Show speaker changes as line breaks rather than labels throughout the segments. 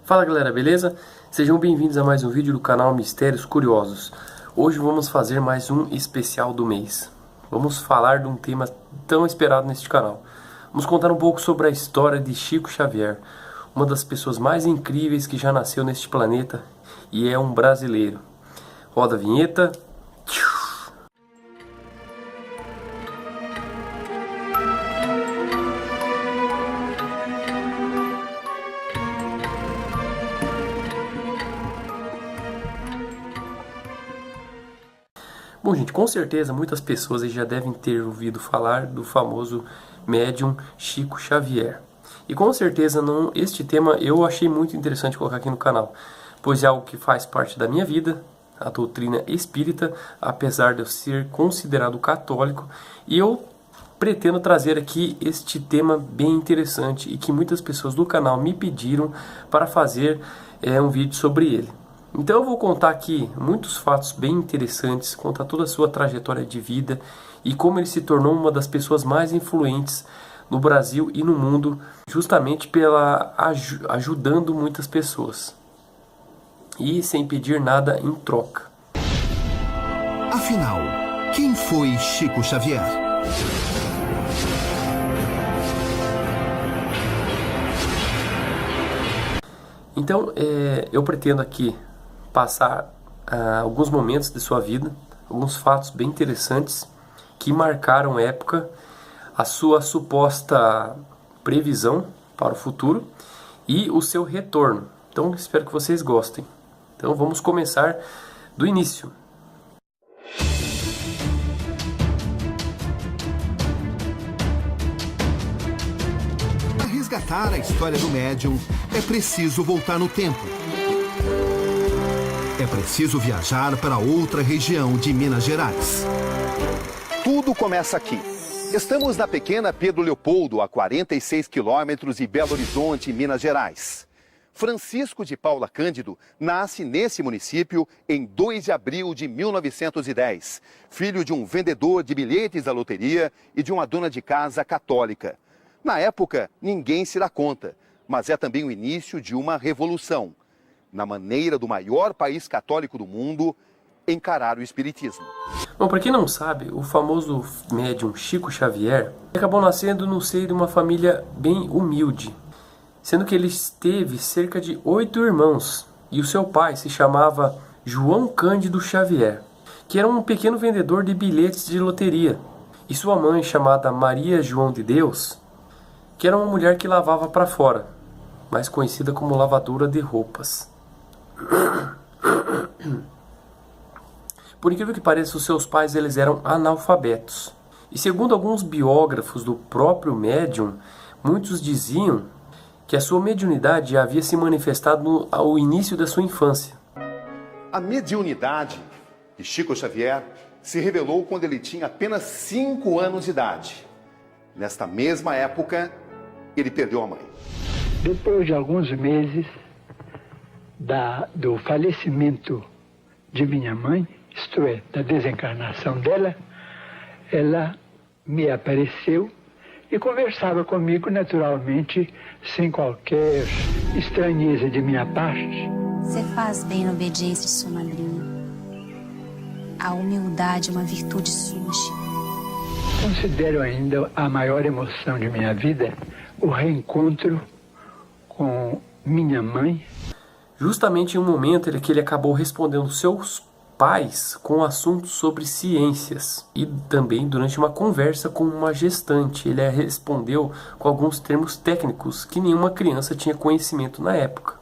Fala galera, beleza? Sejam bem-vindos a mais um vídeo do canal Mistérios Curiosos. Hoje vamos fazer mais um especial do mês. Vamos falar de um tema tão esperado neste canal. Vamos contar um pouco sobre a história de Chico Xavier, uma das pessoas mais incríveis que já nasceu neste planeta e é um brasileiro. Roda a vinheta. Bom, gente, com certeza muitas pessoas já devem ter ouvido falar do famoso médium Chico Xavier. E com certeza este tema eu achei muito interessante colocar aqui no canal, pois é algo que faz parte da minha vida, a doutrina espírita, apesar de eu ser considerado católico, e eu pretendo trazer aqui este tema bem interessante e que muitas pessoas do canal me pediram para fazer um vídeo sobre ele. Então eu vou contar aqui muitos fatos bem interessantes, contar toda a sua trajetória de vida e como ele se tornou uma das pessoas mais influentes no Brasil e no mundo, justamente pela ajudando muitas pessoas e sem pedir nada em troca.
Afinal, quem foi Chico Xavier?
Então eu pretendo aqui passar alguns momentos de sua vida, alguns fatos bem interessantes que marcaram a época, a sua suposta previsão para o futuro e o seu retorno. Então espero que vocês gostem. Então vamos começar do início.
Para resgatar a história do médium, é preciso voltar no tempo. É preciso viajar para outra região de Minas Gerais.
Tudo começa aqui. Estamos na pequena Pedro Leopoldo, a 46 quilômetros de Belo Horizonte, Minas Gerais. Francisco de Paula Cândido nasce nesse município em 2 de abril de 1910, filho de um vendedor de bilhetes da loteria e de uma dona de casa católica. Na época, ninguém se dá conta, mas é também o início de uma revolução, na maneira do maior país católico do mundo encarar o espiritismo.
Bom, para quem não sabe, o famoso médium Chico Xavier acabou nascendo no seio de uma família bem humilde, sendo que ele teve cerca de 8 irmãos, e o seu pai se chamava João Cândido Xavier, que era um pequeno vendedor de bilhetes de loteria, e sua mãe, chamada Maria João de Deus, que era uma mulher que lavava para fora, mais conhecida como lavadora de roupas. Por incrível que pareça, os seus pais eles eram analfabetos. E segundo alguns biógrafos do próprio médium, muitos diziam que a sua mediunidade havia se manifestado ao início da sua infância.
A mediunidade de Chico Xavier se revelou quando ele tinha apenas 5 anos de idade. Nesta mesma época, ele perdeu a mãe.
Depois de alguns meses do falecimento de minha mãe, isto é, da desencarnação dela, ela me apareceu e conversava comigo naturalmente, sem qualquer estranheza de minha parte.
Você faz bem na obediência de sua madrinha. A humildade é uma virtude sua, Chico.
Considero ainda a maior emoção de minha vida o reencontro com minha mãe.
Justamente em um momento em que ele acabou respondendo seus pais com assuntos sobre ciências. E também durante uma conversa com uma gestante, ele respondeu com alguns termos técnicos que nenhuma criança tinha conhecimento na época.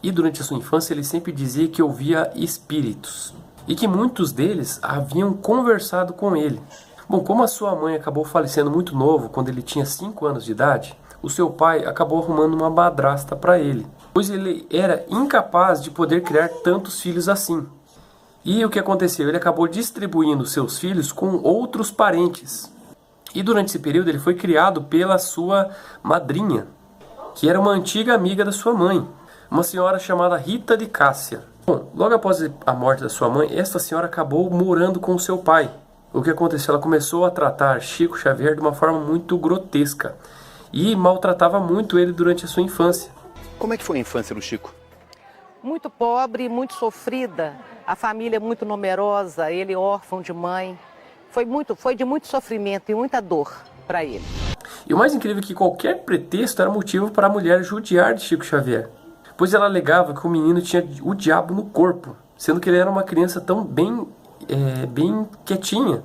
E durante a sua infância ele sempre dizia que ouvia espíritos. E que muitos deles haviam conversado com ele. Bom, como a sua mãe acabou falecendo muito novo, quando ele tinha 5 anos de idade, o seu pai acabou arrumando uma madrasta para ele, pois ele era incapaz de poder criar tantos filhos assim. E o que aconteceu? Ele acabou distribuindo seus filhos com outros parentes. E durante esse período ele foi criado pela sua madrinha, que era uma antiga amiga da sua mãe, uma senhora chamada Rita de Cássia. Bom, logo após a morte da sua mãe, esta senhora acabou morando com o seu pai. O que aconteceu? Ela começou a tratar Chico Xavier de uma forma muito grotesca e maltratava muito ele durante a sua infância.
Como é que foi a infância do Chico?
Muito pobre, muito sofrida, a família muito numerosa, ele órfão de mãe. Foi de muito sofrimento e muita dor para ele.
E o mais incrível é que qualquer pretexto era motivo para a mulher judiar de Chico Xavier, pois ela alegava que o menino tinha o diabo no corpo, sendo que ele era uma criança tão bem quietinha.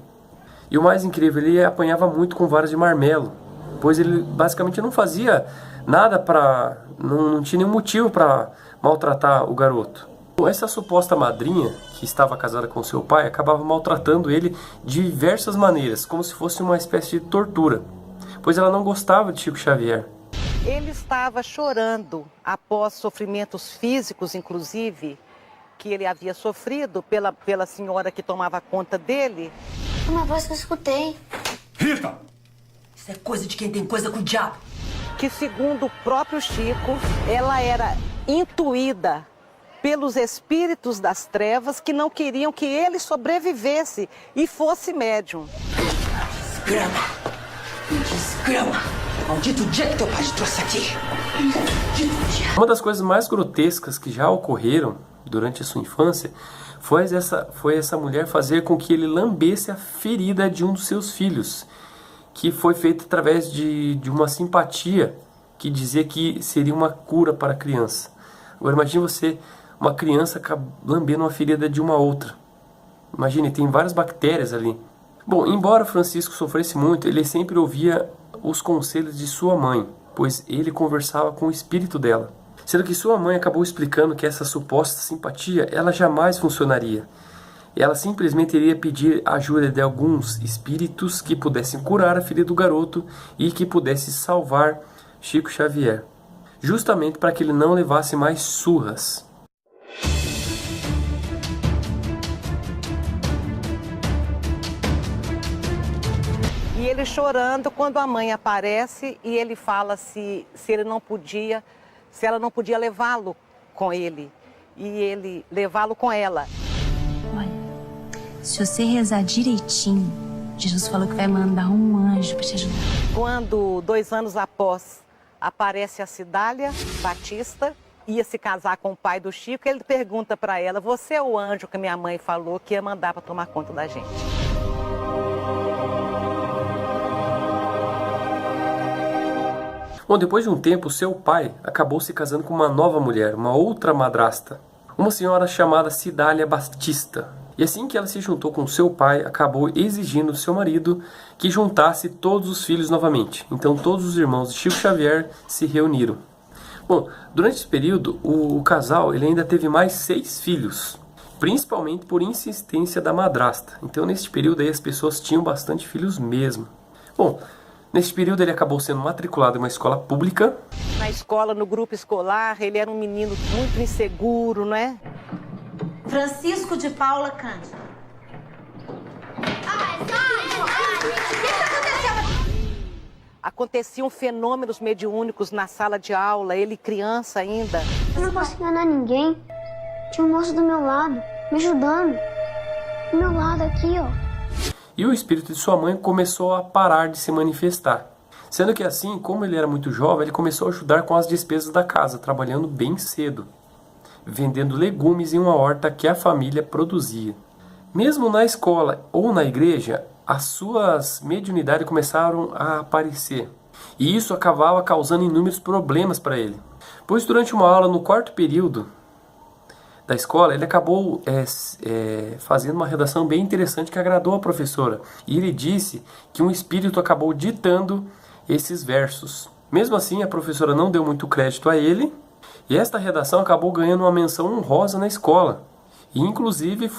E o mais incrível, ele apanhava muito com varas de marmelo, pois ele basicamente não fazia nada para... Não tinha nenhum motivo para maltratar o garoto. Essa suposta madrinha, que estava casada com seu pai, acabava maltratando ele de diversas maneiras, como se fosse uma espécie de tortura, pois ela não gostava de Chico Xavier.
Ele estava chorando após sofrimentos físicos, inclusive, que ele havia sofrido pela senhora que tomava conta dele.
Uma voz que eu escutei.
Rita! Isso é coisa de quem tem coisa com o diabo.
Que, segundo o próprio Chico, ela era intuída pelos espíritos das trevas que não queriam que ele sobrevivesse e fosse médium.
Desgrama! Desgrama! Maldito dia que teu pai te trouxe aqui! Maldito dia!
Uma das coisas mais grotescas que já ocorreram durante a sua infância foi essa mulher fazer com que ele lambesse a ferida de um dos seus filhos, que foi feito através de uma simpatia que dizia que seria uma cura para a criança. Agora imagine você, uma criança lambendo uma ferida de uma outra. Imagine, tem várias bactérias ali. Bom, embora Francisco sofresse muito, ele sempre ouvia os conselhos de sua mãe, pois ele conversava com o espírito dela. Sendo que sua mãe acabou explicando que essa suposta simpatia, ela jamais funcionaria. Ela simplesmente iria pedir a ajuda de alguns espíritos que pudessem curar a filha do garoto e que pudessem salvar Chico Xavier, justamente para que ele não levasse mais surras.
E ele chorando quando a mãe aparece e ele fala se ela não podia levá-lo com ele e ele levá-lo com ela.
Olha, se você rezar direitinho, Jesus falou que vai mandar um anjo para te ajudar.
Quando, 2 anos após, aparece a Cidália Batista, ia se casar com o pai do Chico, ele pergunta para ela: você é o anjo que minha mãe falou que ia mandar para tomar conta da gente?
Bom, depois de um tempo, seu pai acabou se casando com uma nova mulher, uma outra madrasta, uma senhora chamada Cidália Batista. E assim que ela se juntou com seu pai, acabou exigindo do seu marido que juntasse todos os filhos novamente. Então todos os irmãos de Chico Xavier se reuniram. Bom, durante esse período, o casal ele ainda teve mais 6 filhos, principalmente por insistência da madrasta. Então nesse período aí as pessoas tinham bastante filhos mesmo. Bom, nesse período ele acabou sendo matriculado em uma escola pública.
Na escola, no grupo escolar, ele era um menino muito inseguro, não é?
Francisco de Paula Cândido.
Aconteciam fenômenos mediúnicos na sala de aula, ele criança ainda.
Eu não posso enganar ninguém. Tinha um moço do meu lado, me ajudando. Do meu lado aqui, ó.
E o espírito de sua mãe começou a parar de se manifestar. Sendo que assim, como ele era muito jovem, ele começou a ajudar com as despesas da casa, trabalhando bem cedo, vendendo legumes em uma horta que a família produzia. Mesmo na escola ou na igreja, as suas mediunidades começaram a aparecer. E isso acabava causando inúmeros problemas para ele. Pois durante uma aula no 4º período da escola, ele acabou fazendo uma redação bem interessante que agradou a professora. E ele disse que um espírito acabou ditando esses versos. Mesmo assim, a professora não deu muito crédito a ele, e esta redação acabou ganhando uma menção honrosa na escola. E inclusive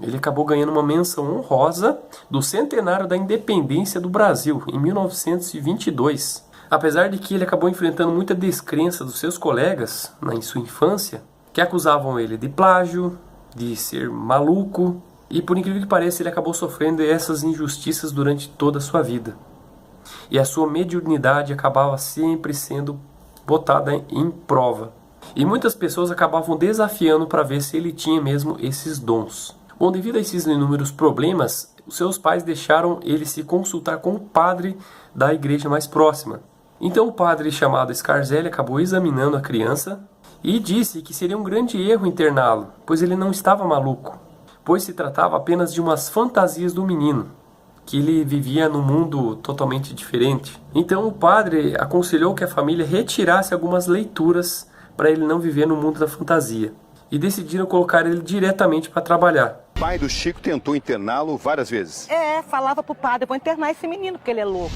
ele acabou ganhando uma menção honrosa do centenário da independência do Brasil, em 1922. Apesar de que ele acabou enfrentando muita descrença dos seus colegas em sua infância, que acusavam ele de plágio, de ser maluco, e por incrível que pareça, ele acabou sofrendo essas injustiças durante toda a sua vida. E a sua mediunidade acabava sempre sendo botada em prova. E muitas pessoas acabavam desafiando para ver se ele tinha mesmo esses dons. Bom, devido a esses inúmeros problemas, os seus pais deixaram ele se consultar com o padre da igreja mais próxima. Então o padre chamado Scarzelli acabou examinando a criança e disse que seria um grande erro interná-lo, pois ele não estava maluco, pois se tratava apenas de umas fantasias do menino, que ele vivia num mundo totalmente diferente. Então o padre aconselhou que a família retirasse algumas leituras para ele não viver no mundo da fantasia, e decidiram colocar ele diretamente para trabalhar.
O pai do Chico tentou interná-lo várias vezes.
Falava pro padre, vou internar esse menino porque ele é louco.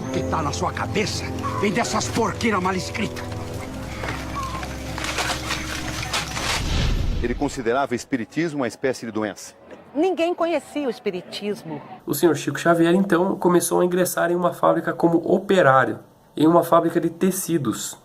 O que tá na sua cabeça vem dessas porqueiras mal escritas.
Ele considerava o espiritismo uma espécie de doença.
Ninguém conhecia o espiritismo.
O senhor Chico Xavier, então, começou a ingressar em uma fábrica como operário, em uma fábrica de tecidos,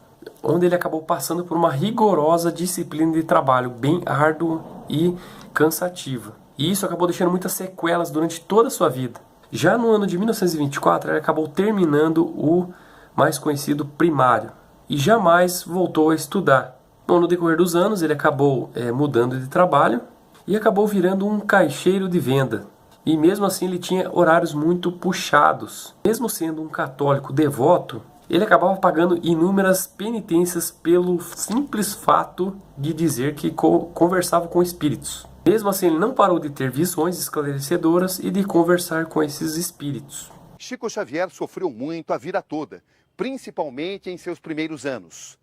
onde ele acabou passando por uma rigorosa disciplina de trabalho, bem árdua e cansativa. E isso acabou deixando muitas sequelas durante toda a sua vida. Já no ano de 1924, ele acabou terminando o mais conhecido primário e jamais voltou a estudar. Bom, no decorrer dos anos, ele acabou mudando de trabalho e acabou virando um caixeiro de venda. E mesmo assim ele tinha horários muito puxados. Mesmo sendo um católico devoto, ele acabava pagando inúmeras penitências pelo simples fato de dizer que conversava com espíritos. Mesmo assim, ele não parou de ter visões esclarecedoras e de conversar com esses espíritos.
Chico Xavier sofreu muito a vida toda, principalmente em seus primeiros anos.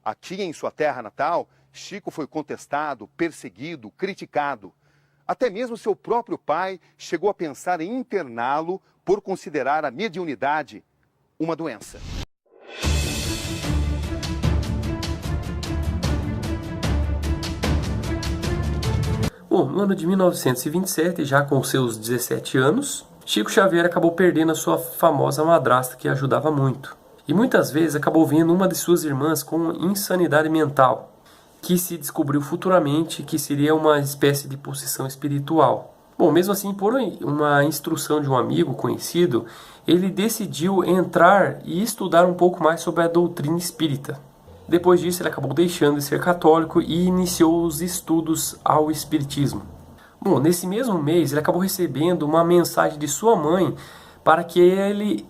Aqui em sua terra natal, Chico foi contestado, perseguido, criticado. Até mesmo seu próprio pai chegou a pensar em interná-lo por considerar a mediunidade uma doença.
Bom, no ano de 1927, já com seus 17 anos, Chico Xavier acabou perdendo a sua famosa madrasta que ajudava muito. E muitas vezes acabou vendo uma de suas irmãs com insanidade mental, que se descobriu futuramente que seria uma espécie de possessão espiritual. Bom, mesmo assim, por uma instrução de um amigo conhecido, ele decidiu entrar e estudar um pouco mais sobre a doutrina espírita. Depois disso, ele acabou deixando de ser católico e iniciou os estudos ao espiritismo. Bom, nesse mesmo mês, ele acabou recebendo uma mensagem de sua mãe para que ele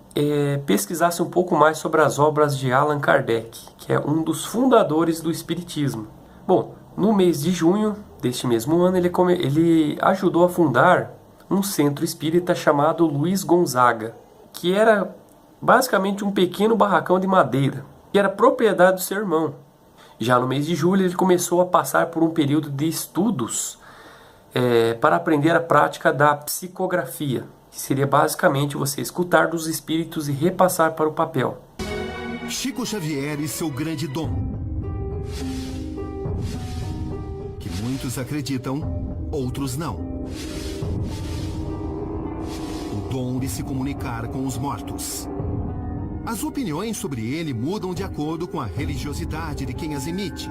pesquisasse um pouco mais sobre as obras de Allan Kardec, que é um dos fundadores do espiritismo. Bom, no mês de junho deste mesmo ano, ele ajudou a fundar um centro espírita chamado Luiz Gonzaga, que era basicamente um pequeno barracão de madeira, que era propriedade do seu irmão. Já no mês de julho, ele começou a passar por um período de estudos para aprender a prática da psicografia, que seria basicamente você escutar dos espíritos e repassar para o papel.
Chico Xavier e seu grande dom, que muitos acreditam, outros não. O dom de se comunicar com os mortos. As opiniões sobre ele mudam de acordo com a religiosidade de quem as emite.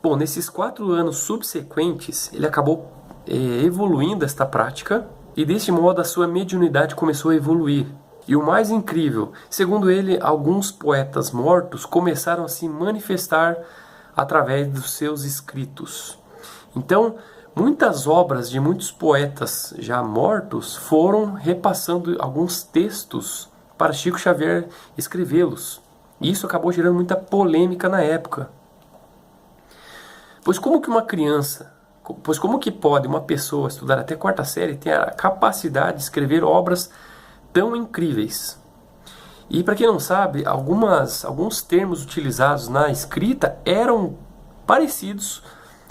Bom, nesses 4 anos subsequentes, ele acabou evoluindo esta prática e deste modo a sua mediunidade começou a evoluir. E o mais incrível, segundo ele, alguns poetas mortos começaram a se manifestar através dos seus escritos. Então, muitas obras de muitos poetas já mortos foram repassando alguns textos para Chico Xavier escrevê-los. E isso acabou gerando muita polêmica na época. Pois como que pode uma pessoa estudar até 4ª série e ter a capacidade de escrever obras tão incríveis? E para quem não sabe, alguns termos utilizados na escrita eram parecidos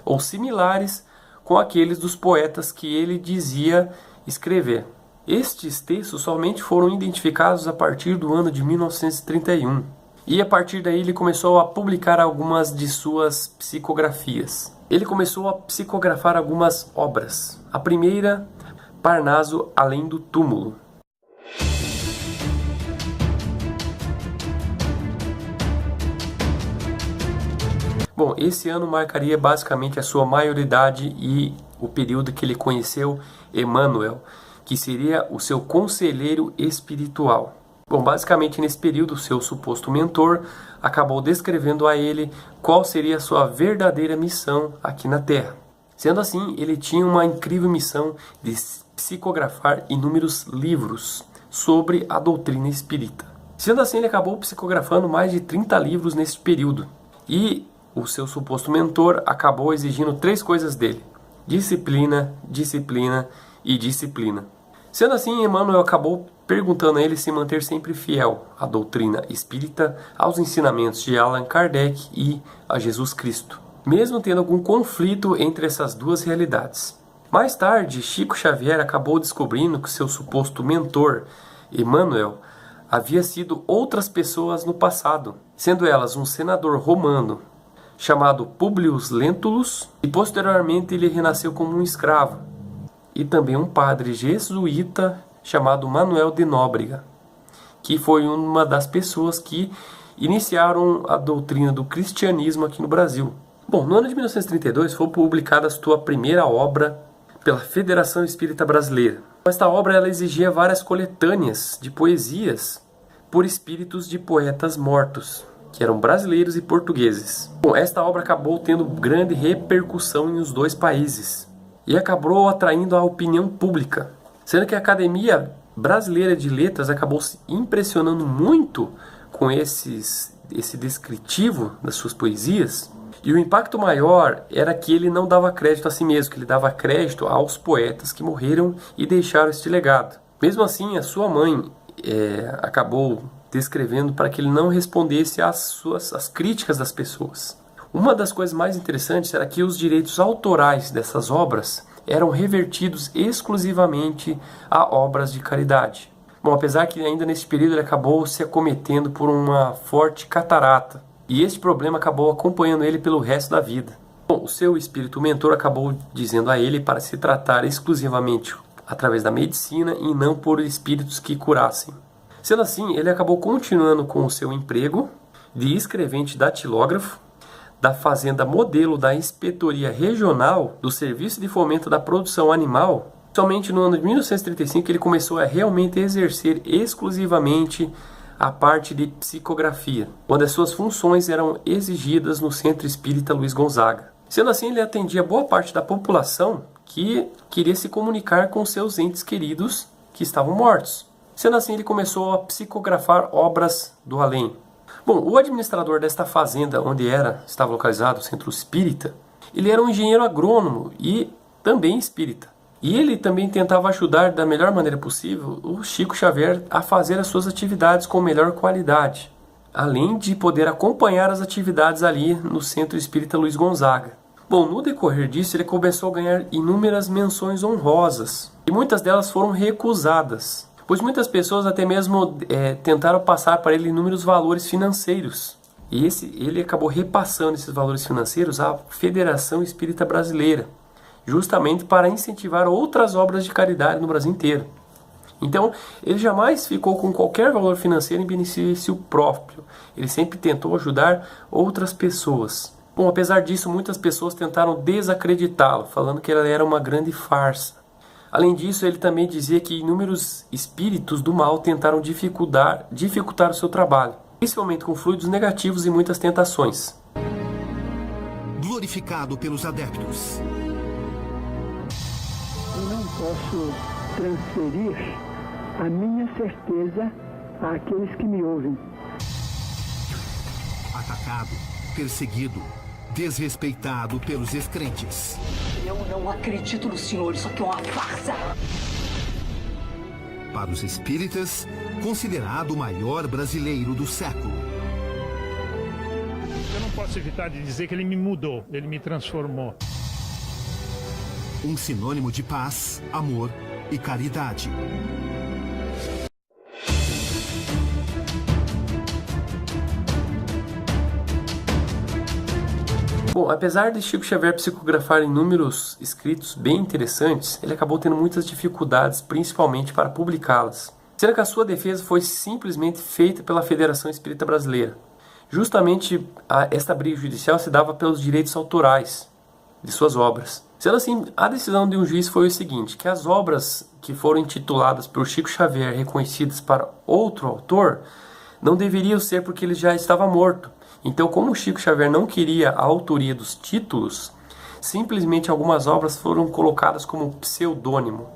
ou similares com aqueles dos poetas que ele dizia escrever. Estes textos somente foram identificados a partir do ano de 1931. E a partir daí ele começou a publicar algumas de suas psicografias. Ele começou a psicografar algumas obras. A primeira, Parnaso Além do Túmulo. Bom, esse ano marcaria basicamente a sua maioridade e o período que ele conheceu Emmanuel, que seria o seu conselheiro espiritual. Bom, basicamente nesse período, o seu suposto mentor acabou descrevendo a ele qual seria a sua verdadeira missão aqui na Terra. Sendo assim, ele tinha uma incrível missão de psicografar inúmeros livros sobre a doutrina espírita. Sendo assim, ele acabou psicografando mais de 30 livros nesse período. E o seu suposto mentor acabou exigindo 3 coisas dele: disciplina, disciplina e disciplina. Sendo assim, Emmanuel acabou perguntando a ele se manter sempre fiel à doutrina espírita, aos ensinamentos de Allan Kardec e a Jesus Cristo, mesmo tendo algum conflito entre essas duas realidades. Mais tarde, Chico Xavier acabou descobrindo que seu suposto mentor, Emmanuel, havia sido outras pessoas no passado, sendo elas um senador romano chamado Publio Lentulus, e posteriormente ele renasceu como um escravo, e também um padre jesuíta chamado Manuel de Nóbrega, que foi uma das pessoas que iniciaram a doutrina do cristianismo aqui no Brasil. Bom, no ano de 1932 foi publicada a sua primeira obra pela Federação Espírita Brasileira. Esta obra ela exigia várias coletâneas de poesias por espíritos de poetas mortos, que eram brasileiros e portugueses. Bom, esta obra acabou tendo grande repercussão nos 2 países e acabou atraindo a opinião pública, sendo que a Academia Brasileira de Letras acabou se impressionando muito com esse descritivo das suas poesias. E o impacto maior era que ele não dava crédito a si mesmo, que ele dava crédito aos poetas que morreram e deixaram este legado. Mesmo assim, a sua mãe acabou descrevendo para que ele não respondesse às críticas das pessoas. Uma das coisas mais interessantes era que os direitos autorais dessas obras eram revertidos exclusivamente a obras de caridade. Bom, apesar que ainda nesse período ele acabou se acometendo por uma forte catarata, e este problema acabou acompanhando ele pelo resto da vida. Bom, o seu espírito mentor acabou dizendo a ele para se tratar exclusivamente através da medicina e não por espíritos que curassem. Sendo assim, ele acabou continuando com o seu emprego de escrevente datilógrafo da Fazenda Modelo da Inspetoria Regional do Serviço de Fomento da Produção Animal. Somente no ano de 1935 ele começou a realmente exercer exclusivamente a parte de psicografia, quando as suas funções eram exigidas no Centro Espírita Luiz Gonzaga. Sendo assim, ele atendia boa parte da população que queria se comunicar com seus entes queridos que estavam mortos. Sendo assim, ele começou a psicografar obras do além. Bom, o administrador desta fazenda, onde estava localizado o Centro Espírita, ele era um engenheiro agrônomo e também espírita. E ele também tentava ajudar da melhor maneira possível o Chico Xavier a fazer as suas atividades com melhor qualidade, além de poder acompanhar as atividades ali no Centro Espírita Luiz Gonzaga. Bom, no decorrer disso ele começou a ganhar inúmeras menções honrosas, e muitas delas foram recusadas, pois muitas pessoas até mesmo tentaram passar para ele inúmeros valores financeiros. E ele acabou repassando esses valores financeiros à Federação Espírita Brasileira, justamente para incentivar outras obras de caridade no Brasil inteiro. Então, ele jamais ficou com qualquer valor financeiro em benefício próprio. Ele sempre tentou ajudar outras pessoas. Bom, apesar disso, muitas pessoas tentaram desacreditá-lo, falando que ele era uma grande farsa. Além disso, ele também dizia que inúmeros espíritos do mal tentaram dificultar o seu trabalho, principalmente com fluidos negativos e muitas tentações.
Glorificado pelos adeptos.
Eu não posso transferir a minha certeza àqueles que me ouvem.
Atacado, perseguido, desrespeitado pelos descrentes.
Eu não acredito no senhor, isso aqui é uma farsa.
Para os espíritas, considerado o maior brasileiro do século.
Eu não posso evitar de dizer que ele me mudou, ele me transformou.
Um sinônimo de paz, amor e caridade.
Bom, apesar de Chico Xavier psicografar inúmeros escritos bem interessantes, ele acabou tendo muitas dificuldades, principalmente para publicá-las, sendo que a sua defesa foi simplesmente feita pela Federação Espírita Brasileira. Justamente esta briga judicial se dava pelos direitos autorais de suas obras. Sendo assim, a decisão de um juiz foi o seguinte, que as obras que foram intituladas por Chico Xavier reconhecidas para outro autor não deveriam ser porque ele já estava morto. Então, como o Chico Xavier não queria a autoria dos títulos, simplesmente algumas obras foram colocadas como pseudônimo.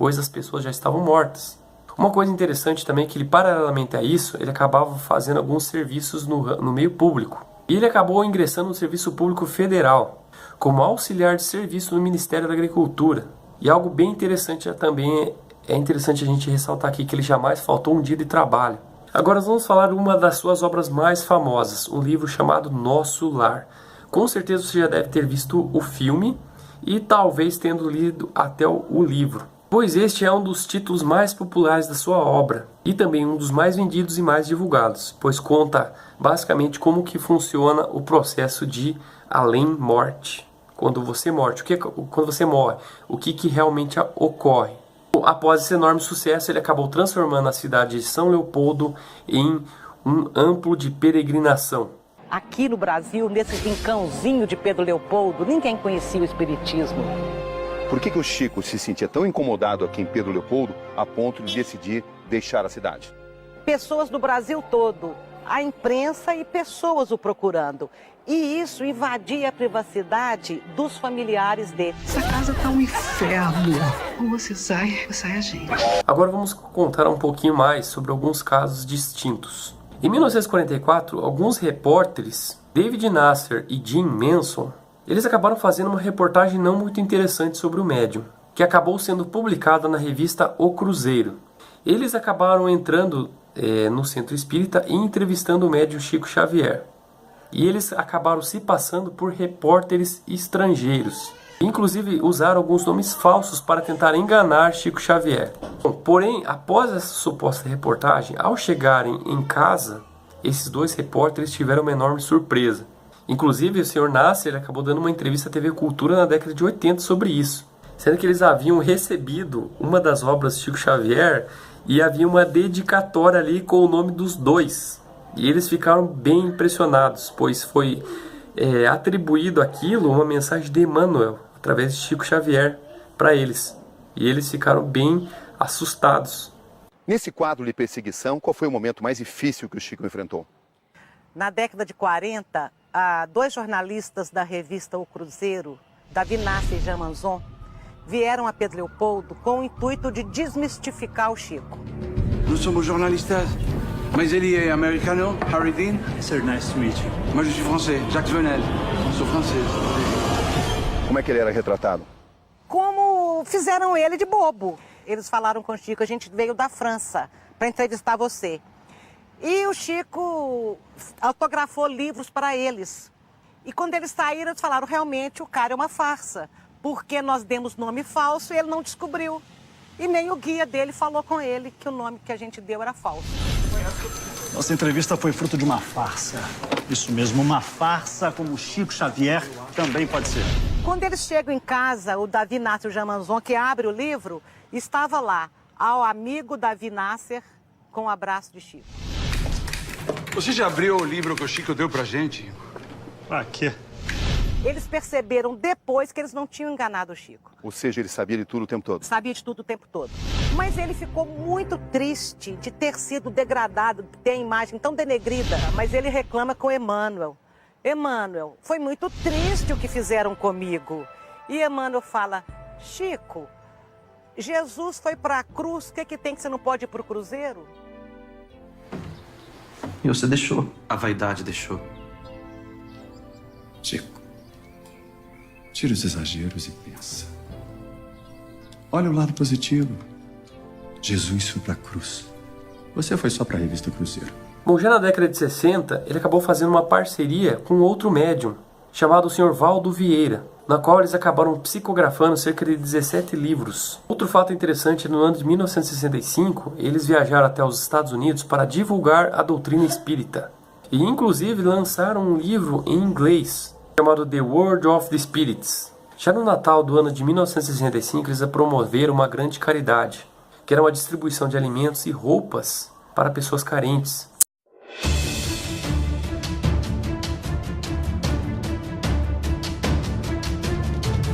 pois as pessoas já estavam mortas. Uma coisa interessante também é que ele, paralelamente a isso, ele acabava fazendo alguns serviços no meio público. E ele acabou ingressando no Serviço Público Federal, como auxiliar de serviço no Ministério da Agricultura. E algo bem interessante também é interessante a gente ressaltar aqui que ele jamais faltou um dia de trabalho. Agora nós vamos falar de uma das suas obras mais famosas, um livro chamado Nosso Lar. Com certeza você já deve ter visto o filme e talvez tendo lido até o livro, pois este é um dos títulos mais populares da sua obra e também um dos mais vendidos e mais divulgados, pois conta basicamente como que funciona o processo de além-morte. Quando você morre, o que realmente ocorre. Após esse enorme sucesso, ele acabou transformando a cidade de São Leopoldo em um amplo de peregrinação.
Aqui no Brasil, nesse rincãozinho de Pedro Leopoldo, ninguém conhecia o espiritismo.
Por que o Chico se sentia tão incomodado aqui em Pedro Leopoldo a ponto de decidir deixar a cidade?
Pessoas do Brasil todo, a imprensa e pessoas o procurando. E isso invadia a privacidade dos familiares dele.
Essa casa tá um inferno. Ou você sai a gente.
Agora vamos contar um pouquinho mais sobre alguns casos distintos. Em 1944, alguns repórteres, David Nasser e Jim Manson, eles acabaram fazendo uma reportagem não muito interessante sobre o médium, que acabou sendo publicada na revista O Cruzeiro. Eles acabaram entrando no centro espírita e entrevistando o médium Chico Xavier. E eles acabaram se passando por repórteres estrangeiros. Inclusive usaram alguns nomes falsos para tentar enganar Chico Xavier. Porém, após essa suposta reportagem, ao chegarem em casa, esses dois repórteres tiveram uma enorme surpresa. Inclusive, o Sr. Nasser acabou dando uma entrevista à TV Cultura na década de 80 sobre isso, sendo que eles haviam recebido uma das obras de Chico Xavier e havia uma dedicatória ali com o nome dos dois. E eles ficaram bem impressionados, pois foi atribuído aquilo uma mensagem de Emmanuel, através de Chico Xavier, para eles. E eles ficaram bem assustados.
Nesse quadro de perseguição, qual foi o momento mais difícil que o Chico enfrentou?
Na década de 40, dois jornalistas da revista O Cruzeiro, Davi Nasser e Jean Manzon, vieram a Pedro Leopoldo com o intuito de desmistificar o Chico.
Nós somos jornalistas. Mas ele é americano, Harry Dean?
Sir, nice to meet you.
Mas eu sou francês, Jacques Venel. Sou francês.
Como é que ele era retratado?
Como fizeram ele de bobo. Eles falaram com o Chico, a gente veio da França para entrevistar você. E o Chico autografou livros para eles. E quando eles saíram, eles falaram, realmente o cara é uma farsa. Porque nós demos nome falso e ele não descobriu. E nem o guia dele falou com ele que o nome que a gente deu era falso.
Nossa entrevista foi fruto de uma farsa. Isso mesmo, uma farsa como Chico Xavier também pode ser.
Quando eles chegam em casa, o Davi Nasser e o Jean Manzon, que abre o livro, estava lá, ao amigo Davi Nasser, com o abraço de Chico.
Você já abriu o livro que o Chico deu pra gente?
Pra quê?
Eles perceberam depois que eles não tinham enganado o Chico.
Ou seja, ele sabia de tudo o tempo todo?
Sabia de tudo o tempo todo. Mas ele ficou muito triste de ter sido degradado, de ter a imagem tão denegrida. Mas ele reclama com Emmanuel. Emmanuel, foi muito triste o que fizeram comigo. E Emmanuel fala, Chico, Jesus foi para a cruz, o que tem que você não pode ir para o cruzeiro?
E você deixou.
A vaidade deixou.
Chico, tira os exageros e pensa. Olha o lado positivo. Jesus foi para a cruz. Você foi só para a revista Cruzeiro.
Bom, já na década de 60, ele acabou fazendo uma parceria com outro médium, chamado o Sr. Valdo Vieira, na qual eles acabaram psicografando cerca de 17 livros. Outro fato interessante, no ano de 1965, eles viajaram até os Estados Unidos para divulgar a doutrina espírita. E inclusive lançaram um livro em inglês, chamado The World of the Spirits. Já no Natal do ano de 1965, eles promoveram uma grande caridade, que era uma distribuição de alimentos e roupas para pessoas carentes.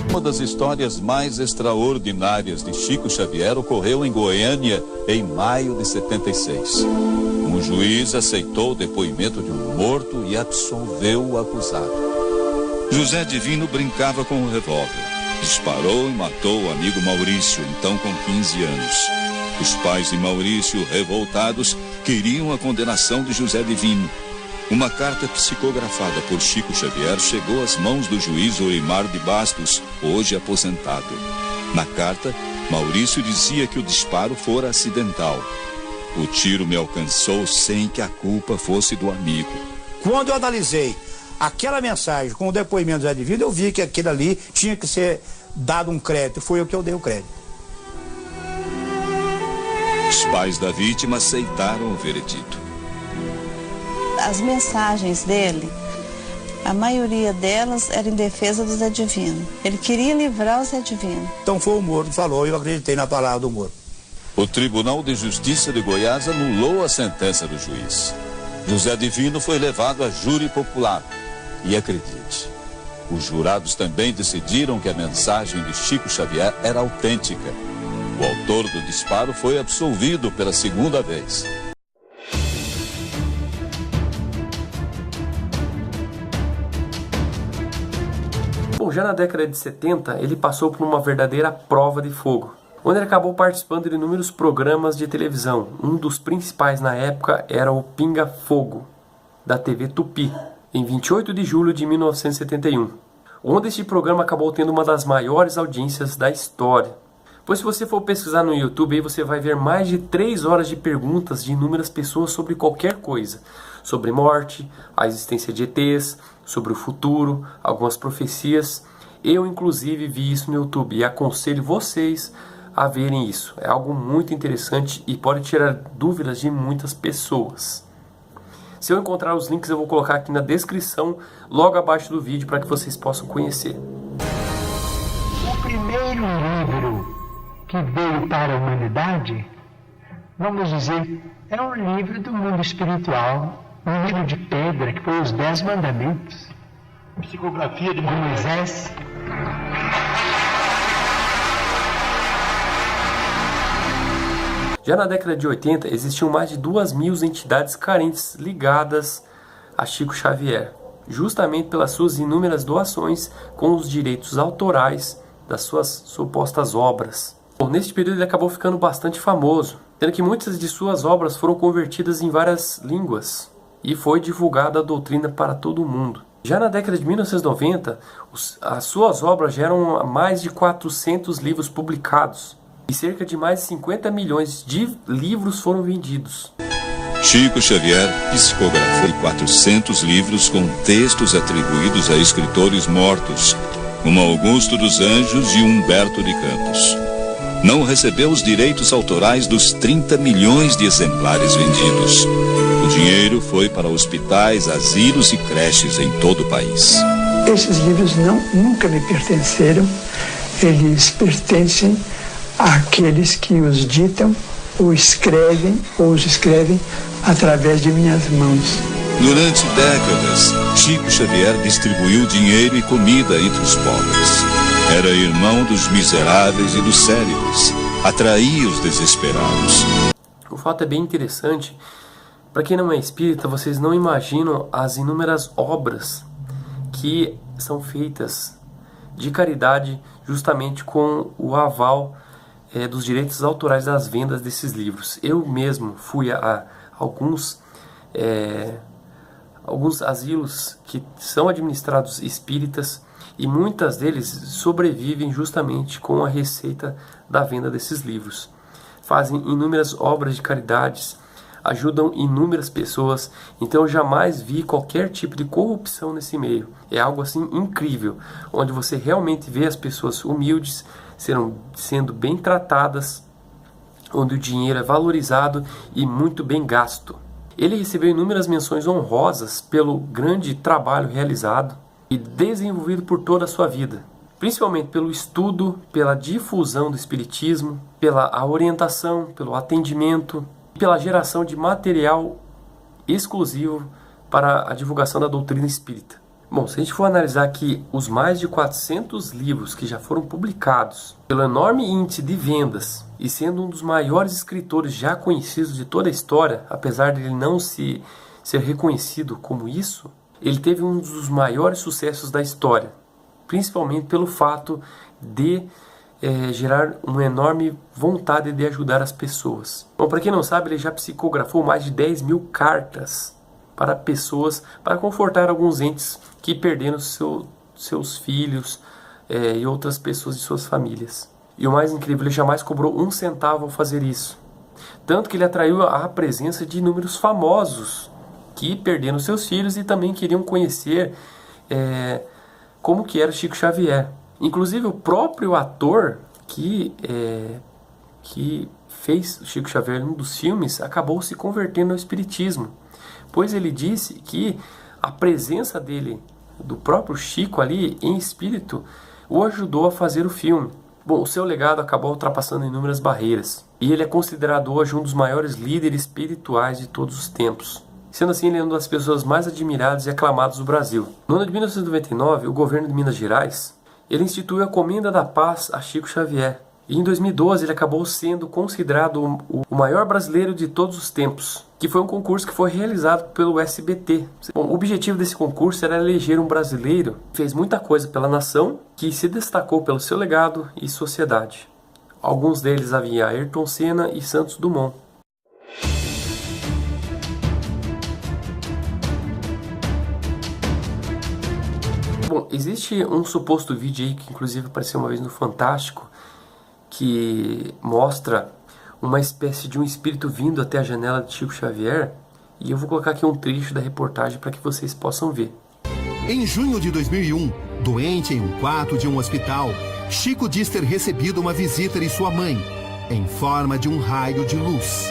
Uma das histórias mais extraordinárias de Chico Xavier ocorreu em Goiânia em maio de 76. Um juiz aceitou o depoimento de um morto e absolveu o acusado. José Divino brincava com um revólver. disparou e matou o amigo Maurício, então com 15 anos. Os pais de Maurício, revoltados, queriam a condenação de José Divino. Uma carta psicografada por Chico Xavier chegou às mãos do juiz Orimar de Bastos, hoje aposentado. Na carta, Maurício dizia que o disparo fora acidental. O tiro me alcançou sem que a culpa fosse do amigo.
Quando eu analisei aquela mensagem com o depoimento do Zé Divino, eu vi que aquilo ali tinha que ser dado um crédito. Foi eu que eu dei o crédito.
Os pais da vítima aceitaram o veredito.
As mensagens dele, a maioria delas era em defesa do Zé Divino. Ele queria livrar o Zé Divino.
Então foi o Moro que falou e eu acreditei na palavra do Moro.
O Tribunal de Justiça de Goiás anulou a sentença do juiz. José Divino foi levado a júri popular. E acredite, os jurados também decidiram que a mensagem de Chico Xavier era autêntica. O autor do disparo foi absolvido pela segunda vez.
Bom, já na década de 70, ele passou por uma verdadeira prova de fogo, onde ele acabou participando de inúmeros programas de televisão. Um dos principais na época era o Pinga Fogo, da TV Tupi, em 28 de julho de 1971, onde este programa acabou tendo uma das maiores audiências da história. Pois se você for pesquisar no YouTube, aí você vai ver mais de 3 horas de perguntas de inúmeras pessoas sobre qualquer coisa. Sobre morte, a existência de ETs, sobre o futuro, algumas profecias. Eu, inclusive, vi isso no YouTube e aconselho vocês a verem isso. É algo muito interessante e pode tirar dúvidas de muitas pessoas. Se eu encontrar os links, eu vou colocar aqui na descrição, logo abaixo do vídeo, para que vocês possam conhecer.
O primeiro livro que veio para a humanidade, vamos dizer, é um livro do mundo espiritual, um livro de pedra, que foi os 10 Mandamentos. Psicografia de Moisés.
Já na década de 80, existiam mais de 2.000 entidades carentes ligadas a Chico Xavier, justamente pelas suas inúmeras doações com os direitos autorais das suas supostas obras. Bom, neste período ele acabou ficando bastante famoso, sendo que muitas de suas obras foram convertidas em várias línguas e foi divulgada a doutrina para todo o mundo. Já na década de 1990, as suas obras geram mais de 400 livros publicados e cerca de mais de 50 milhões de livros foram vendidos.
Chico Xavier psicografou 400 livros com textos atribuídos a escritores mortos, como Augusto dos Anjos e Humberto de Campos. Não recebeu os direitos autorais dos 30 milhões de exemplares vendidos. O dinheiro foi para hospitais, asilos e creches em todo o país.
Esses livros nunca me pertenceram, eles pertencem àqueles que os ditam, ou os escrevem através de minhas mãos.
Durante décadas, Chico Xavier distribuiu dinheiro e comida entre os pobres. Era irmão dos miseráveis e dos célebres. Atraía os desesperados.
O fato é bem interessante. Para quem não é espírita, vocês não imaginam as inúmeras obras que são feitas de caridade justamente com o aval dos direitos autorais das vendas desses livros. Eu mesmo fui a alguns asilos que são administrados espíritas e muitas deles sobrevivem justamente com a receita da venda desses livros. Fazem inúmeras obras de caridades, ajudam inúmeras pessoas, então eu jamais vi qualquer tipo de corrupção nesse meio. É algo assim incrível, onde você realmente vê as pessoas humildes sendo bem tratadas, onde o dinheiro é valorizado e muito bem gasto. Ele recebeu inúmeras menções honrosas pelo grande trabalho realizado e desenvolvido por toda a sua vida, principalmente pelo estudo, pela difusão do espiritismo, pela orientação, pelo atendimento, pela geração de material exclusivo para a divulgação da doutrina espírita. Bom, se a gente for analisar aqui os mais de 400 livros que já foram publicados, pelo enorme índice de vendas e sendo um dos maiores escritores já conhecidos de toda a história, apesar de ele não ser reconhecido como isso, ele teve um dos maiores sucessos da história. principalmente pelo fato de gerar uma enorme vontade de ajudar as pessoas. Bom, para quem não sabe, ele já psicografou mais de 10 mil cartas para pessoas, para confortar alguns entes que perderam seus filhos e outras pessoas de suas famílias. E o mais incrível, ele jamais cobrou um centavo ao fazer isso. Tanto que ele atraiu a presença de inúmeros famosos que perderam seus filhos e também queriam conhecer como que era o Chico Xavier. Inclusive o próprio ator que fez o Chico Xavier em um dos filmes acabou se convertendo ao espiritismo, pois ele disse que a presença dele, do próprio Chico ali em espírito, o ajudou a fazer o filme. Bom, o seu legado acabou ultrapassando inúmeras barreiras e ele é considerado hoje um dos maiores líderes espirituais de todos os tempos. Sendo assim, ele é uma das pessoas mais admiradas e aclamadas do Brasil. No ano de 1999, o governo de Minas Gerais ele instituiu a Comenda da Paz a Chico Xavier. E em 2012 ele acabou sendo considerado o maior brasileiro de todos os tempos, que foi um concurso que foi realizado pelo SBT. Bom, o objetivo desse concurso era eleger um brasileiro que fez muita coisa pela nação, que se destacou pelo seu legado e sociedade. Alguns deles havia Ayrton Senna e Santos Dumont. Bom, existe um suposto vídeo aí que inclusive apareceu uma vez no Fantástico, que mostra uma espécie de um espírito vindo até a janela de Chico Xavier, e eu vou colocar aqui um trecho da reportagem para que vocês possam ver.
Em junho de 2001, doente em um quarto de um hospital, Chico diz ter recebido uma visita de sua mãe, em forma de um raio de luz.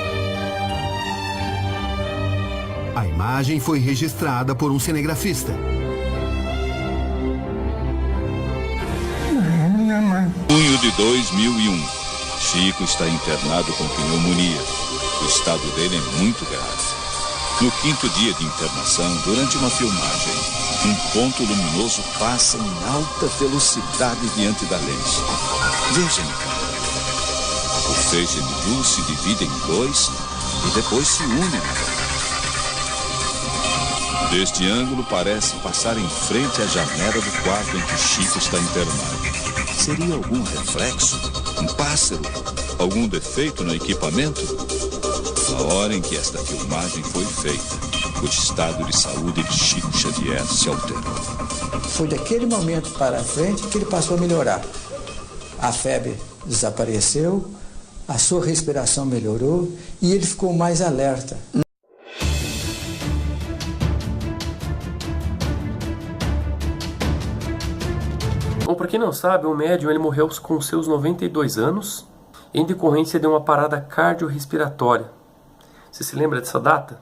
A imagem foi registrada por um cinegrafista.
Junho de 2001. Chico está internado com pneumonia. O estado dele é muito grave. No 5º dia de internação, durante uma filmagem, um ponto luminoso passa em alta velocidade diante da lente. Veja em câmera. O feixe de luz se divide em 2 e depois se une. Deste ângulo parece passar em frente à janela do quarto em que Chico está internado. Seria algum reflexo? Um pássaro? Algum defeito no equipamento? Na hora em que esta filmagem foi feita, o estado de saúde de Chico Xavier se alterou.
Foi daquele momento para frente que ele passou a melhorar. A febre desapareceu, a sua respiração melhorou e ele ficou mais alerta.
Bom, para quem não sabe, o médium ele morreu com seus 92 anos em decorrência de uma parada cardiorrespiratória. Você se lembra dessa data?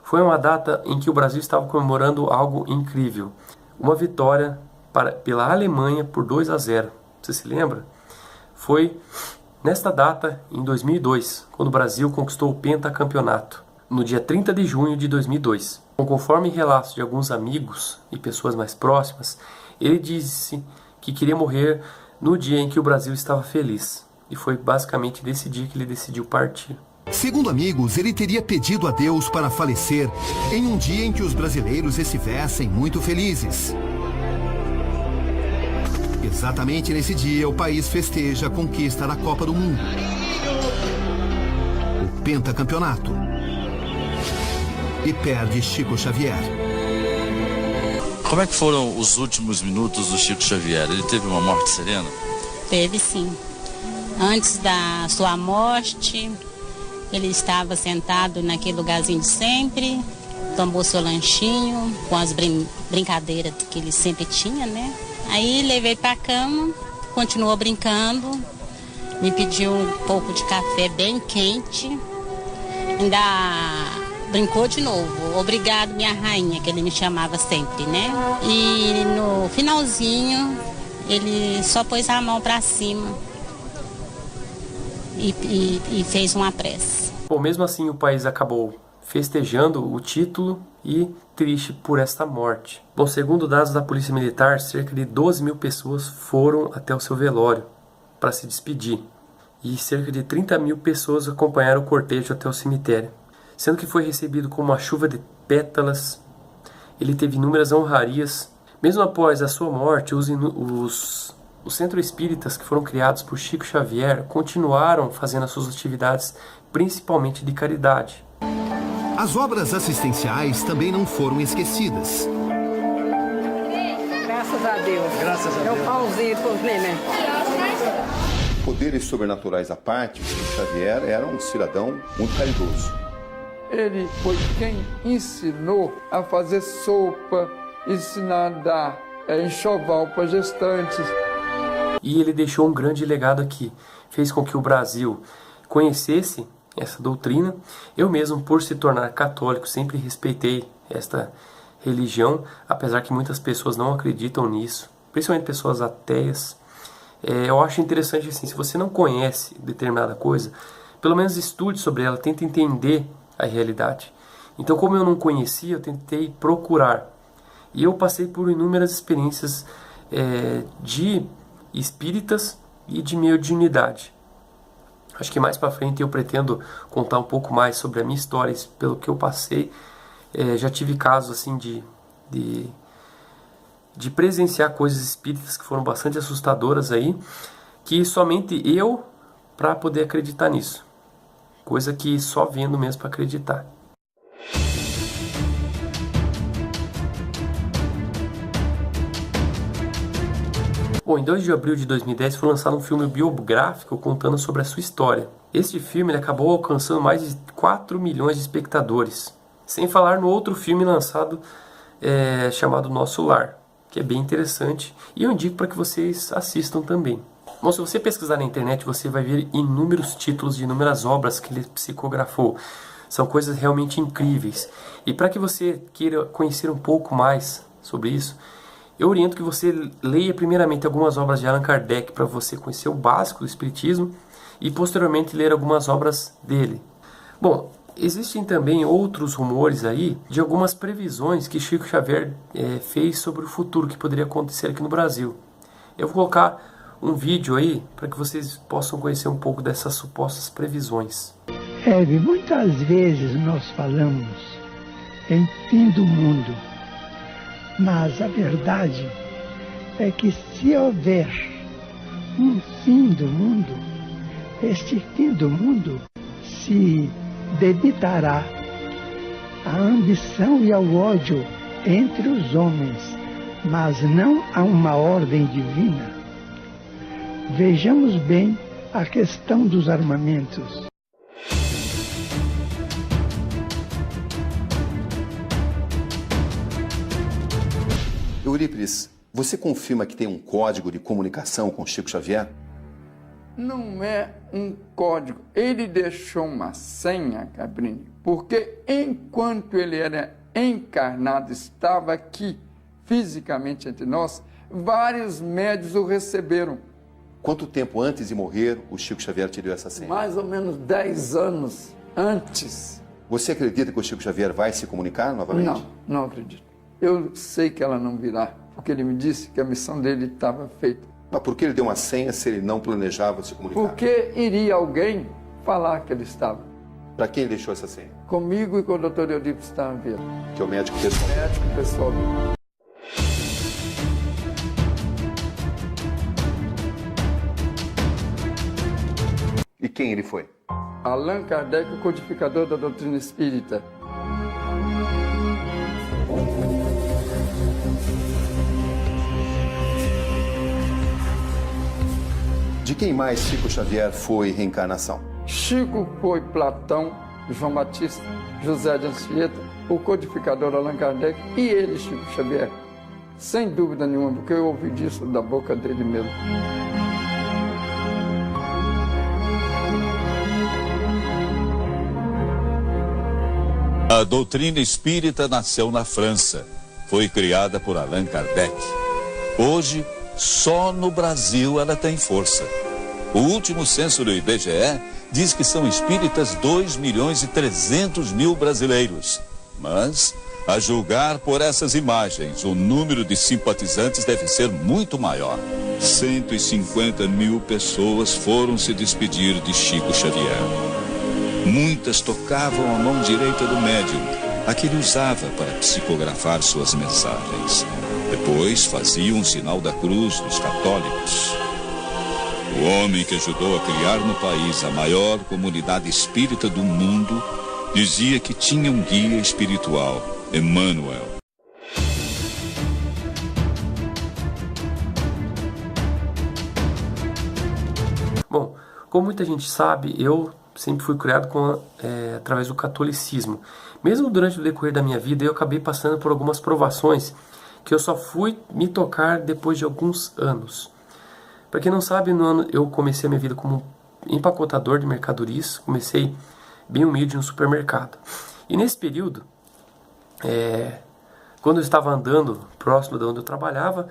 Foi uma data em que o Brasil estava comemorando algo incrível. Uma vitória pela Alemanha por 2-0. Você se lembra? Foi nesta data, em 2002, quando o Brasil conquistou o pentacampeonato, no dia 30 de junho de 2002. Conforme relatos de alguns amigos e pessoas mais próximas, ele disse que queria morrer no dia em que o Brasil estava feliz. E foi basicamente nesse dia que ele decidiu partir.
Segundo amigos, ele teria pedido a Deus para falecer em um dia em que os brasileiros estivessem muito felizes. Exatamente nesse dia, o país festeja a conquista da Copa do Mundo. O pentacampeonato. E perde Chico Xavier.
Como é que foram os últimos minutos do Chico Xavier? Ele teve uma morte serena?
Teve, sim. Antes da sua morte, ele estava sentado naquele lugarzinho de sempre, tomou seu lanchinho, com as brincadeiras que ele sempre tinha, né? Aí levei para a cama, continuou brincando, me pediu um pouco de café bem quente, ainda brincou de novo. Obrigado, minha rainha, que ele me chamava sempre, né? E no finalzinho, ele só pôs a mão para cima e fez uma prece.
Bom, mesmo assim o país acabou festejando o título e triste por esta morte. Bom, segundo dados da Polícia Militar, cerca de 12 mil pessoas foram até o seu velório para se despedir. E cerca de 30 mil pessoas acompanharam o cortejo até o cemitério. Sendo que foi recebido com uma chuva de pétalas, ele teve inúmeras honrarias, Mesmo após a sua morte, os centros espíritas que foram criados por Chico Xavier continuaram fazendo as suas atividades, principalmente de caridade.
As obras assistenciais também não foram esquecidas.
Graças a Deus.
Graças a Deus.
É um pãozinho para os neném.
Poderes sobrenaturais à parte, o Chico Xavier era um cidadão muito caridoso.
Ele foi quem ensinou a fazer sopa, ensinar a dar enxoval para gestantes.
E ele deixou um grande legado aqui. Fez com que o Brasil conhecesse essa doutrina. Eu mesmo, por se tornar católico, sempre respeitei esta religião, apesar que muitas pessoas não acreditam nisso, principalmente pessoas ateias. Eu acho interessante assim, se você não conhece determinada coisa, pelo menos estude sobre ela, tente entender a realidade. Então, como eu não conhecia, eu tentei procurar. E eu passei por inúmeras experiências de espíritas e de mediunidade. Acho que mais para frente eu pretendo contar um pouco mais sobre a minha história, pelo que eu passei. Já tive casos assim de presenciar coisas espíritas que foram bastante assustadoras aí, que somente eu para poder acreditar nisso. Coisa que só vendo mesmo para acreditar. Bom, em 2 de abril de 2010 foi lançado um filme biográfico contando sobre a sua história. Este filme ele acabou alcançando mais de 4 milhões de espectadores. Sem falar no outro filme lançado chamado Nosso Lar, que é bem interessante e eu indico para que vocês assistam também. Bom, se você pesquisar na internet, você vai ver inúmeros títulos de inúmeras obras que ele psicografou. São coisas realmente incríveis. E para que você queira conhecer um pouco mais sobre isso, eu oriento que você leia primeiramente algumas obras de Allan Kardec para você conhecer o básico do Espiritismo e posteriormente ler algumas obras dele. Bom, existem também outros rumores aí de algumas previsões que Chico Xavier fez sobre o futuro que poderia acontecer aqui no Brasil. Eu vou colocar um vídeo aí para que vocês possam conhecer um pouco dessas supostas previsões.
Hebe, muitas vezes nós falamos em fim do mundo, mas a verdade é que se houver um fim do mundo, este fim do mundo se debitará à ambição e ao ódio entre os homens, mas não a uma ordem divina. Vejamos bem a questão dos armamentos.
Eurípides, você confirma que tem um código de comunicação com Chico Xavier?
Não é um código. Ele deixou uma senha, Cabrini, porque enquanto ele era encarnado, estava aqui fisicamente entre nós, vários médios o receberam.
Quanto tempo antes de morrer o Chico Xavier te deu essa senha?
Mais ou menos 10 anos antes.
Você acredita que o Chico Xavier vai se comunicar novamente?
Não acredito. Eu sei que ela não virá, porque ele me disse que a missão dele estava feita.
Mas por que ele deu uma senha se ele não planejava se comunicar?
Porque iria alguém falar que ele estava.
Para quem ele deixou essa senha?
Comigo e com o Dr. Eurípides Taveira.
Que é o médico pessoal.
Médico pessoal dele.
E quem ele foi?
Allan Kardec, o codificador da doutrina espírita.
De quem mais Chico Xavier foi reencarnação?
Chico foi Platão, João Batista, José de Anchieta, o codificador Allan Kardec e ele, Chico Xavier. Sem dúvida nenhuma, porque eu ouvi disso da boca dele mesmo.
A doutrina espírita nasceu na França. Foi criada por Allan Kardec. Hoje, só no Brasil ela tem força. O último censo do IBGE diz que são espíritas 2.300.000 brasileiros. Mas, a julgar por essas imagens, o número de simpatizantes deve ser muito maior. 150.000 pessoas foram se despedir de Chico Xavier. Muitas tocavam a mão direita do médium, a que ele usava para psicografar suas mensagens. Depois faziam o sinal da cruz dos católicos. O homem que ajudou a criar no país a maior comunidade espírita do mundo dizia que tinha um guia espiritual, Emmanuel.
Bom, como muita gente sabe, eu sempre fui criado através do catolicismo. Mesmo durante o decorrer da minha vida, eu acabei passando por algumas provações que eu só fui me tocar depois de alguns anos. Para quem não sabe, eu comecei a minha vida como empacotador de mercadorias. Comecei bem humilde no supermercado. E nesse período, quando eu estava andando próximo de onde eu trabalhava,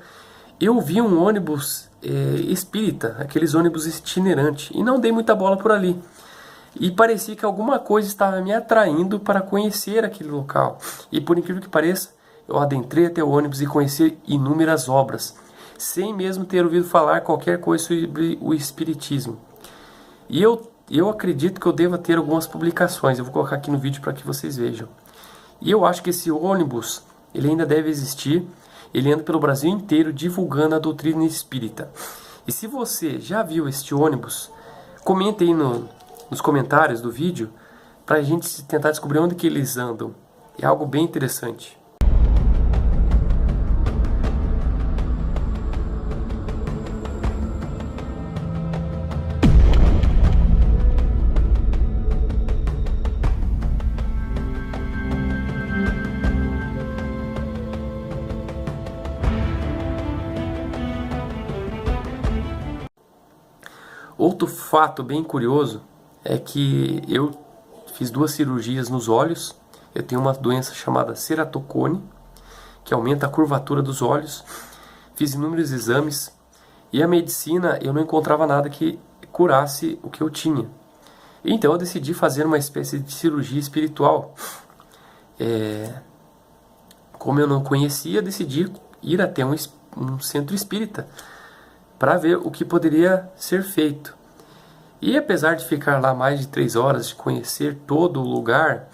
eu vi um ônibus espírita, aqueles ônibus itinerantes, e não dei muita bola por ali. E parecia que alguma coisa estava me atraindo para conhecer aquele local. E por incrível que pareça, eu adentrei até o ônibus e conheci inúmeras obras, sem mesmo ter ouvido falar qualquer coisa sobre o espiritismo. E eu acredito que eu deva ter algumas publicações, eu vou colocar aqui no vídeo para que vocês vejam. E eu acho que esse ônibus, ele ainda deve existir, ele anda pelo Brasil inteiro divulgando a doutrina espírita. E se você já viu este ônibus, comente aí nos comentários do vídeo, para a gente tentar descobrir onde que eles andam. É algo bem interessante. Outro fato bem curioso é que eu fiz 2 cirurgias nos olhos. Eu tenho uma doença chamada ceratocone, que aumenta a curvatura dos olhos. Fiz inúmeros exames e a medicina, eu não encontrava nada que curasse o que eu tinha. Então eu decidi fazer uma espécie de cirurgia espiritual. Como eu não conhecia, decidi ir até um centro espírita para ver o que poderia ser feito. E apesar de ficar lá mais de 3 horas, de conhecer todo o lugar,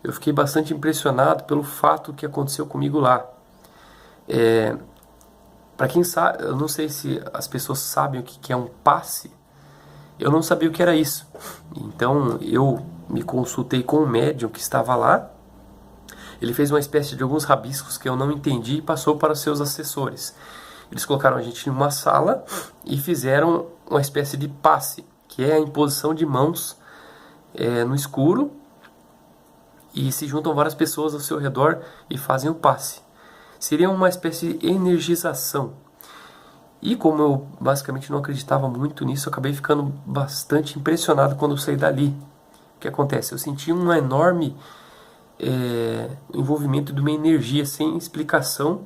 eu fiquei bastante impressionado pelo fato que aconteceu comigo lá. Para quem sabe, eu não sei se as pessoas sabem o que é um passe. Eu não sabia o que era isso. Então eu me consultei com um médium que estava lá. Ele fez uma espécie de alguns rabiscos que eu não entendi e passou para os seus assessores. Eles colocaram a gente em uma sala e fizeram uma espécie de passe, que é a imposição de mãos no escuro, e se juntam várias pessoas ao seu redor e fazem o passe. Seria uma espécie de energização. E como eu basicamente não acreditava muito nisso, eu acabei ficando bastante impressionado quando eu saí dali. O que acontece? Eu senti um enorme envolvimento de uma energia sem explicação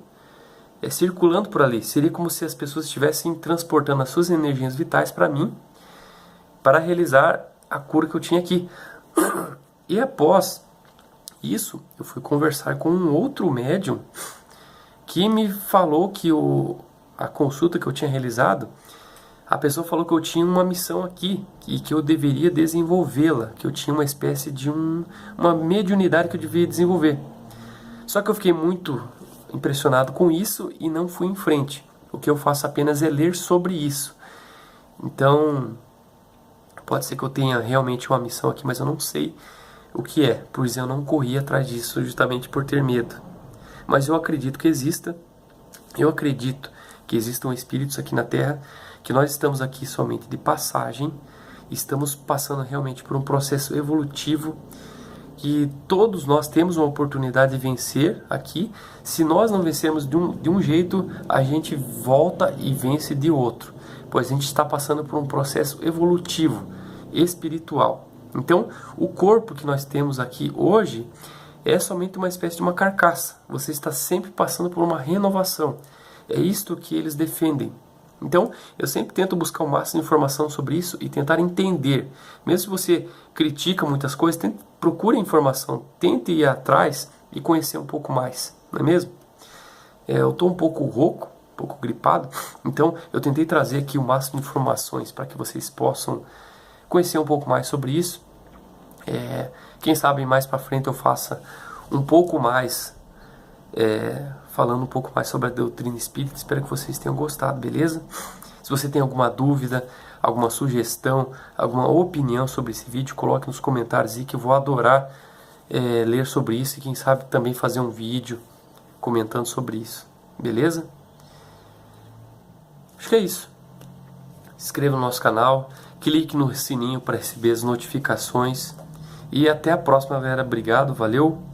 circulando por ali. Seria como se as pessoas estivessem transportando as suas energias vitais para mim, para realizar a cura que eu tinha aqui. E após isso, eu fui conversar com um outro médium que me falou que a consulta que eu tinha realizado, a pessoa falou que eu tinha uma missão aqui e que eu deveria desenvolvê-la, que eu tinha uma espécie de uma mediunidade que eu devia desenvolver. Só que eu fiquei muito impressionado com isso e não fui em frente. O que eu faço apenas é ler sobre isso. Então, pode ser que eu tenha realmente uma missão aqui, mas eu não sei o que é, pois eu não corri atrás disso justamente por ter medo. Mas eu acredito que exista, eu acredito que existam espíritos aqui na Terra, que nós estamos aqui somente de passagem, estamos passando realmente por um processo evolutivo, que todos nós temos uma oportunidade de vencer aqui. Se nós não vencermos de um jeito, a gente volta e vence de outro, pois a gente está passando por um processo evolutivo, espiritual. Então, o corpo que nós temos aqui hoje é somente uma espécie de uma carcaça. Você está sempre passando por uma renovação. É isto que eles defendem. Então, eu sempre tento buscar o máximo de informação sobre isso e tentar entender. Mesmo se você critica muitas coisas, procure informação, tente ir atrás e conhecer um pouco mais, não é mesmo? Eu estou um pouco rouco, um pouco gripado, então eu tentei trazer aqui o máximo de informações para que vocês possam conhecer um pouco mais sobre isso. Quem sabe mais para frente eu faça um pouco mais falando um pouco mais sobre a doutrina espírita. Espero que vocês tenham gostado, beleza? Se você tem alguma dúvida, alguma sugestão, alguma opinião sobre esse vídeo, coloque nos comentários aí que eu vou adorar ler sobre isso e quem sabe também fazer um vídeo comentando sobre isso, beleza? Acho que é isso. Se inscreva no nosso canal, clique no sininho para receber as notificações e até a próxima, galera. Obrigado, valeu!